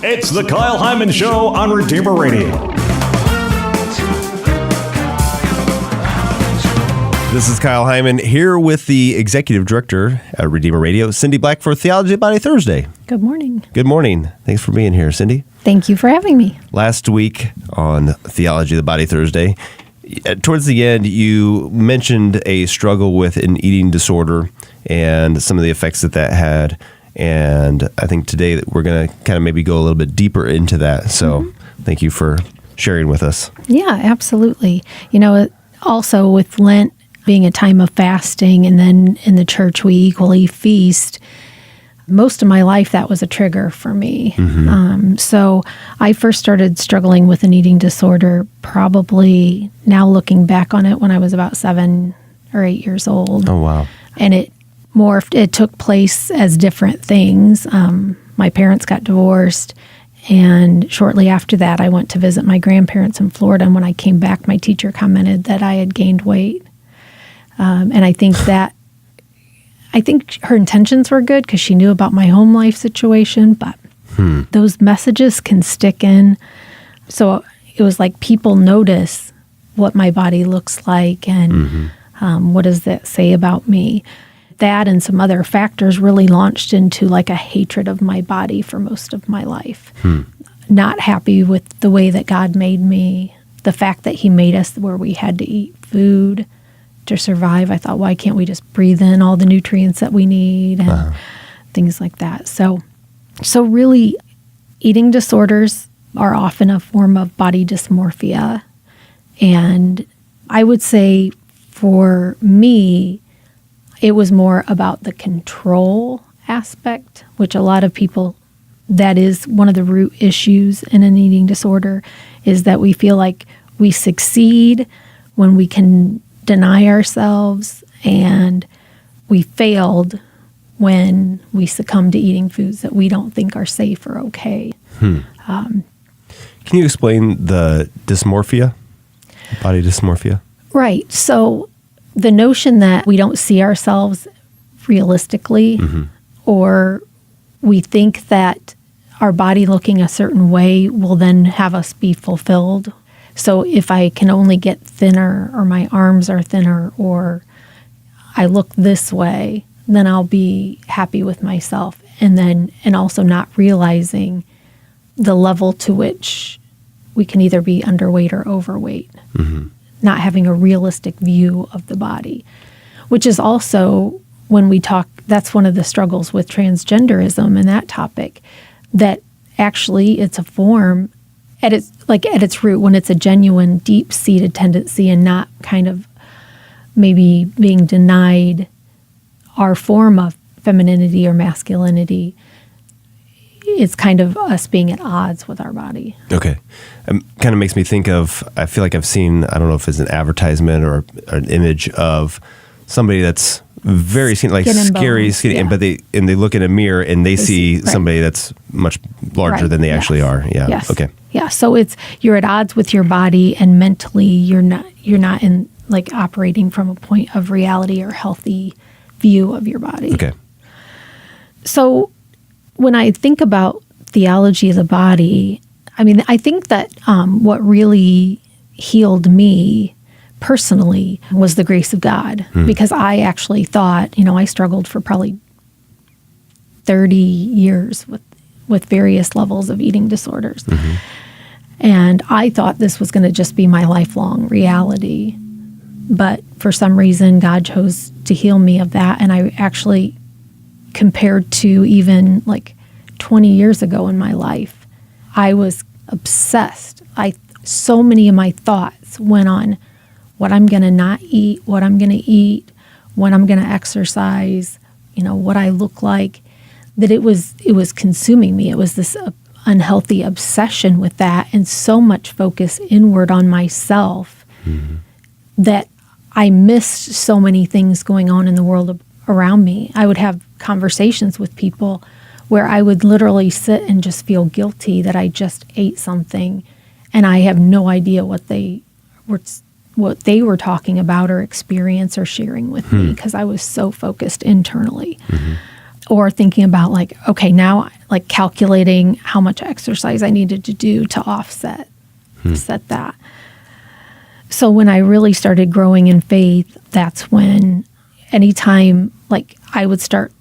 It's the Kyle Hyman Show on Redeemer Radio. This is Kyle Hyman here with the Executive Director at Redeemer Radio, Cindy Black, for Theology Body Thursday. Good morning. Good morning. Thanks for being here, Cindy. Thank you for having me. Last week on Theology of the Body Thursday, towards the end, you mentioned a struggle with an eating disorder and some of the effects that had. And I think today that we're going to kind of maybe go a little bit deeper into that. So Thank you for sharing with us. Yeah, absolutely. You know, also with Lent being a time of fasting, and then in the church we equally feast, most of my life that was a trigger for me. So I first started struggling with an eating disorder probably, now looking back on it, when I was about 7 or 8 years old. Oh, wow. And it morphed. It took place as different things. My parents got divorced, and shortly after that, I went to visit my grandparents in Florida. And when I came back, my teacher commented that I had gained weight. And I think her intentions were good because she knew about my home life situation, but those messages can stick in. So it was like people notice what my body looks like, and what does that say about me? That and some other factors really launched into like a hatred of my body for most of my life. Not happy with the way that God made me, the fact that he made us where we had to eat food to survive. I thought, why can't we just breathe in all the nutrients that we need and things like that? So really, eating disorders are often a form of body dysmorphia. And I would say for me, it was more about the control aspect, which a lot of people, that is one of the root issues in an eating disorder, is that we feel like we succeed when we can deny ourselves, and we failed when we succumb to eating foods that we don't think are safe or okay. Can you explain the dysmorphia, body dysmorphia? Right. So the notion that we don't see ourselves realistically, or we think that our body looking a certain way will then have us be fulfilled. So if I can only get thinner, or my arms are thinner, or I look this way, then I'll be happy with myself. And also not realizing the level to which we can either be underweight or overweight. Not having a realistic view of the body, which is also, when we talk, that's one of the struggles with transgenderism and that topic, that actually it's a form at its root, when it's a genuine, deep-seated tendency and not kind of maybe being denied our form of femininity or masculinity. It's kind of us being at odds with our body. Okay. Kind of makes me think of, I feel like I've seen, I don't know if it's an advertisement or an image of somebody that's very skin, like scary skinny, but they look in a mirror and they see somebody that's much larger than they actually are. Yeah. Yes. Okay. Yeah. So you're at odds with your body, and mentally you're not in like operating from a point of reality or healthy view of your body. Okay. So when I think about theology of the body, I mean, I think that what really healed me personally was the grace of God, because I actually thought, I struggled for probably 30 years with various levels of eating disorders. And I thought this was going to just be my lifelong reality. But for some reason, God chose to heal me of that. And I actually, compared to even like 20 years ago in my life, I was obsessed. So many of my thoughts went on what I'm going to not eat, what I'm going to eat, when I'm going to exercise, what I look like, that it was consuming me. It was this unhealthy obsession with that, and so much focus inward on myself that I missed so many things going on in the world around me. I would have conversations with people where I would literally sit and just feel guilty that I just ate something, and I have no idea what they were talking about or experience or sharing with me, because I was so focused internally. or thinking about like, okay, now like calculating how much exercise I needed to do to offset set that. So when I really started growing in faith, that's when anytime like I would start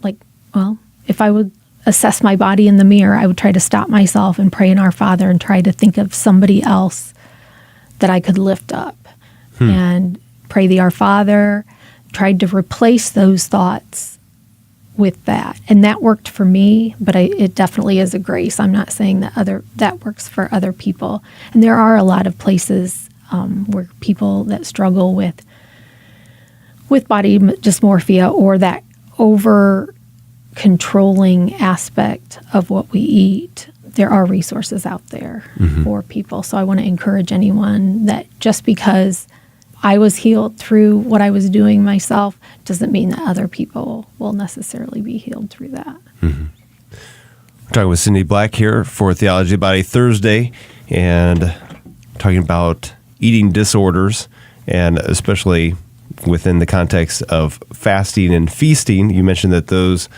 like, well, if I would assess my body in the mirror, I would try to stop myself and pray in Our Father and try to think of somebody else that I could lift up and pray the Our Father, tried to replace those thoughts with that. And that worked for me, but it definitely is a grace. I'm not saying that works for other people. And there are a lot of places where people that struggle with body dysmorphia or that over controlling aspect of what we eat, there are resources out there for people. So I want to encourage anyone that just because I was healed through what I was doing myself doesn't mean that other people will necessarily be healed through that. We're talking with Cindy Black here for Theology of the Body Thursday, and talking about eating disorders, and especially within the context of fasting and feasting. You mentioned that those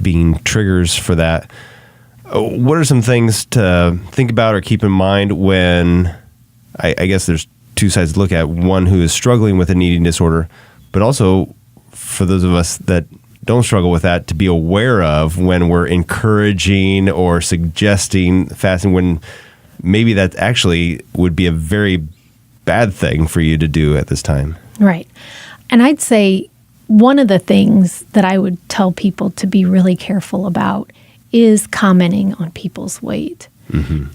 being triggers for that. What are some things to think about or keep in mind when, I guess there's two sides to look at, one who is struggling with an eating disorder, but also for those of us that don't struggle with that, to be aware of when we're encouraging or suggesting fasting, when maybe that actually would be a very bad thing for you to do at this time. Right. And I'd say one of the things that I would tell people to be really careful about is commenting on people's weight.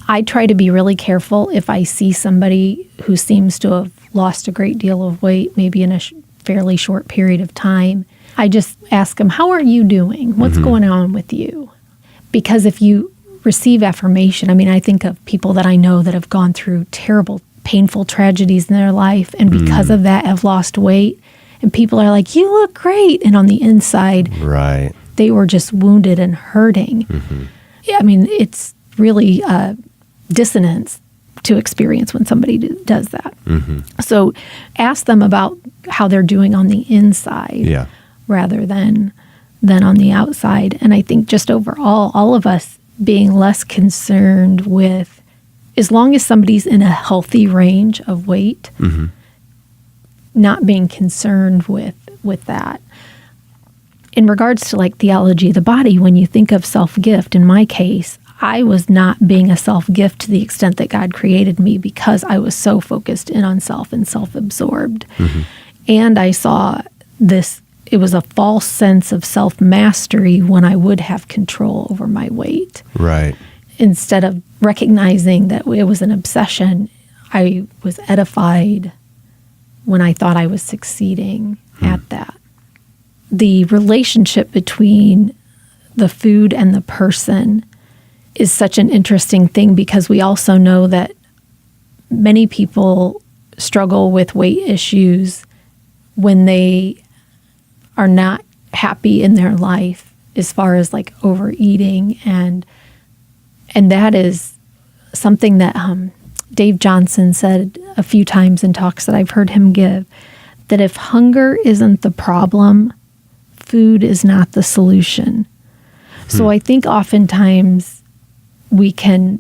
I try to be really careful if I see somebody who seems to have lost a great deal of weight, maybe in a fairly short period of time. I just ask them, how are you doing? What's going on with you? Because if you receive affirmation, I mean, I think of people that I know that have gone through terrible, painful tragedies in their life, and because of that have lost weight. And people are like, you look great. And on the inside, right, they were just wounded and hurting. Yeah, I mean, it's really dissonance to experience when somebody does that. So ask them about how they're doing on the inside rather than on the outside. And I think just overall, all of us being less concerned with, as long as somebody's in a healthy range of weight, not being concerned with that. In regards to like theology of the body, when you think of self-gift, in my case, I was not being a self-gift to the extent that God created me because I was so focused in on self and self-absorbed. And I saw this, it was a false sense of self-mastery when I would have control over my weight. Right. Instead of recognizing that it was an obsession, I was edified when I thought I was succeeding at that. The relationship between the food and the person is such an interesting thing, because we also know that many people struggle with weight issues when they are not happy in their life, as far as like overeating, and that is something that Dave Johnson said a few times in talks that I've heard him give, that if hunger isn't the problem, food is not the solution. So I think oftentimes we can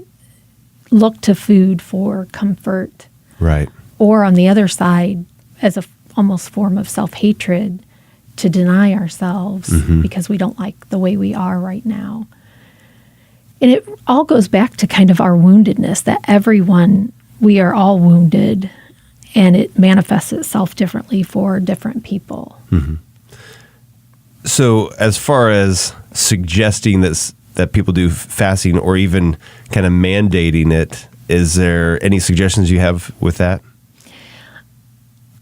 look to food for comfort. Right. Or on the other side, as a almost form of self-hatred, to deny ourselves because we don't like the way we are right now. And it all goes back to kind of our woundedness, that we are all wounded, and it manifests itself differently for different people. So as far as suggesting that people do fasting, or even kind of mandating it, is there any suggestions you have with that?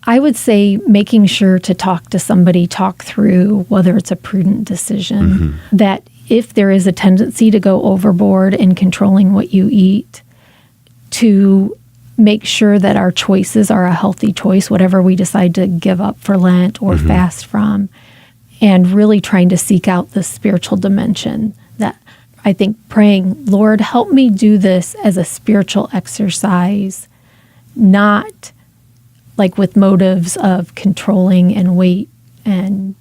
I would say making sure to talk to somebody, talk through whether it's a prudent decision, that if there is a tendency to go overboard in controlling what you eat, to make sure that our choices are a healthy choice, whatever we decide to give up for Lent or fast from, and really trying to seek out the spiritual dimension. That I think praying, Lord, help me do this as a spiritual exercise, not like with motives of controlling and weight and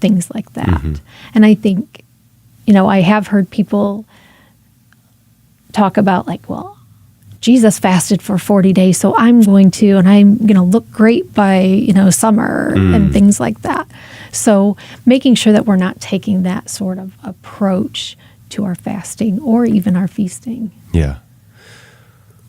things like that. And I think, I have heard people talk about like, well, Jesus fasted for 40 days, so I'm going to, and I'm going to look great by, summer and things like that. So making sure that we're not taking that sort of approach to our fasting or even our feasting. Yeah.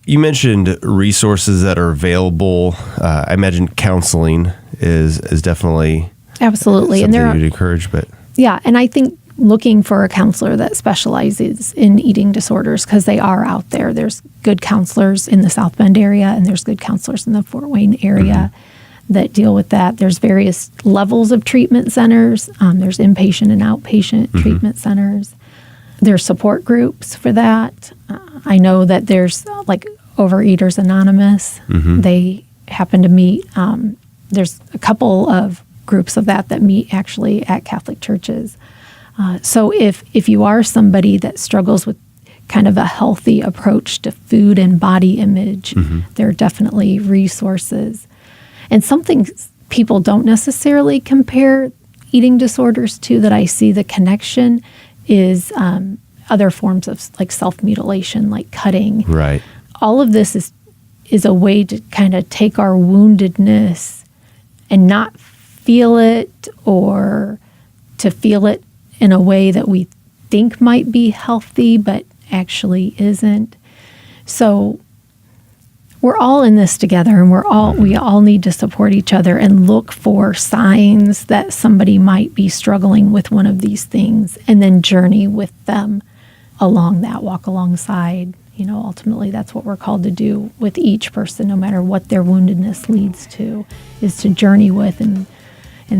You mentioned resources that are available. I imagine counseling is definitely absolutely, and something you'd encourage. But yeah, and I think looking for a counselor that specializes in eating disorders, because they are out there. There's good counselors in the South Bend area, and there's good counselors in the Fort Wayne area that deal with that. There's various levels of treatment centers. There's inpatient and outpatient treatment centers. There's support groups for that. I know that there's like Overeaters Anonymous. They happen to meet. There's a couple of groups of that meet actually at Catholic churches. So if you are somebody that struggles with kind of a healthy approach to food and body image, there are definitely resources. And something people don't necessarily compare eating disorders to that I see the connection is other forms of like self-mutilation, like cutting. right. All of this is a way to kind of take our woundedness and not feel it, or to feel it in a way that we think might be healthy, but actually isn't. So we're all in this together, and we all need to support each other and look for signs that somebody might be struggling with one of these things, and then journey with them along that, walk alongside. Ultimately that's what we're called to do with each person, no matter what their woundedness leads to, is to journey with and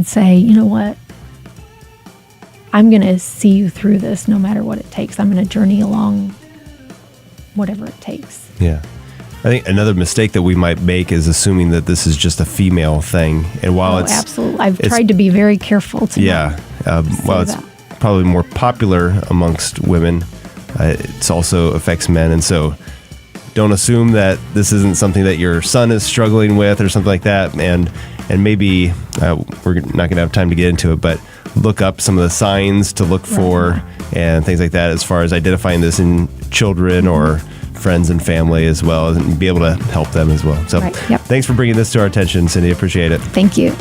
say, you know what? I'm going to see you through this no matter what it takes. I'm going to journey along whatever it takes. Yeah. I think another mistake that we might make is assuming that this is just a female thing. And while absolutely. I've tried to be very careful to while it's probably more popular amongst women, it also affects men. And so don't assume that this isn't something that your son is struggling with or something like that. And maybe we're not going to have time to get into it, but look up some of the signs to look for and things like that as far as identifying this in children or friends and family as well, and be able to help them as well. So thanks for bringing this to our attention, Cindy. Appreciate it. Thank you.